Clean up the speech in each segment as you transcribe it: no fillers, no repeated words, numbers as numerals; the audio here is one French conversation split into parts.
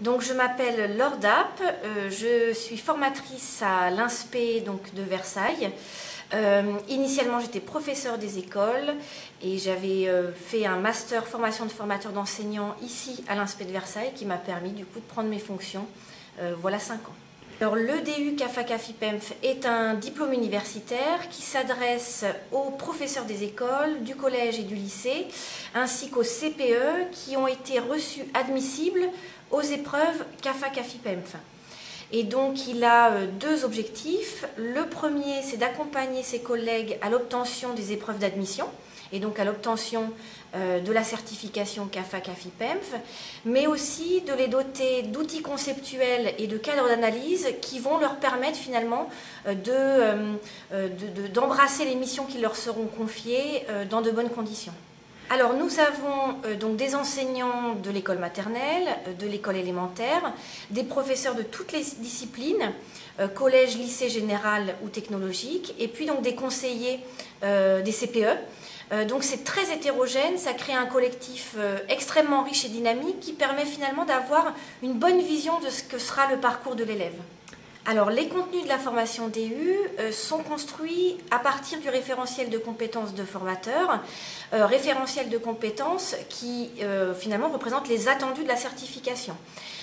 Donc je m'appelle Laure Dapp, je suis formatrice à l'INSPE de Versailles. Initialement j'étais professeure des écoles et j'avais fait un master formation de formateur d'enseignants ici à l'INSPE de Versailles qui m'a permis du coup de prendre mes fonctions voilà 5 ans. Alors, le DU CAFA-CAFIPEMF est un diplôme universitaire qui s'adresse aux professeurs des écoles, du collège et du lycée, ainsi qu'aux CPE qui ont été reçus admissibles aux épreuves CAFA-CAFIPEMF. Et donc, il a 2 objectifs. Le premier, c'est d'accompagner ses collègues à l'obtention des épreuves d'admission, et donc à l'obtention de la certification CAFA-CAFIPEMF, mais aussi de les doter d'outils conceptuels et de cadres d'analyse qui vont leur permettre finalement d'embrasser les missions qui leur seront confiées dans de bonnes conditions. Alors nous avons donc des enseignants de l'école maternelle, de l'école élémentaire, des professeurs de toutes les disciplines, collège, lycée général ou technologique, et puis donc des conseillers des CPE. Donc c'est très hétérogène, ça crée un collectif extrêmement riche et dynamique qui permet finalement d'avoir une bonne vision de ce que sera le parcours de l'élève. Alors les contenus de la formation DU sont construits à partir du référentiel de compétences de formateur, référentiel de compétences qui finalement représente les attendus de la certification.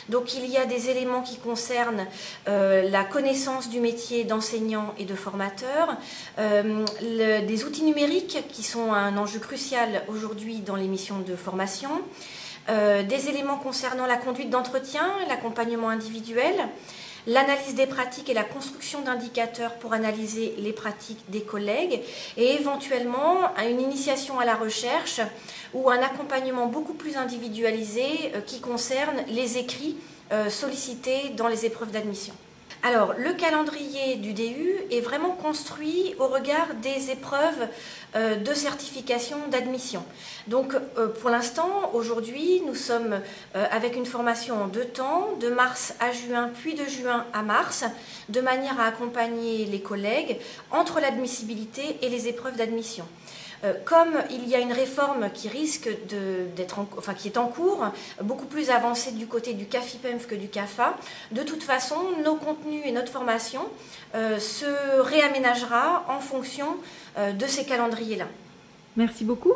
Donc il y a des éléments qui concernent la connaissance du métier d'enseignant et de formateur, des outils numériques qui sont un enjeu crucial aujourd'hui dans les missions de formation, des éléments concernant la conduite d'entretien, l'accompagnement individuel, l'analyse des pratiques et la construction d'indicateurs pour analyser les pratiques des collègues et éventuellement une initiation à la recherche ou un accompagnement beaucoup plus individualisé qui concerne les écrits sollicités dans les épreuves d'admission. Alors, le calendrier du DU est vraiment construit au regard des épreuves de certification d'admission. Donc, pour l'instant, aujourd'hui, nous sommes avec une formation en 2 temps, de mars à juin, puis de juin à mars, de manière à accompagner les collègues entre l'admissibilité et les épreuves d'admission. Comme il y a une réforme qui risque qui est en cours, beaucoup plus avancée du côté du CAFIPEMF que du CAFA, de toute façon, nos contenus et notre formation se réaménagera en fonction de ces calendriers-là. Merci beaucoup.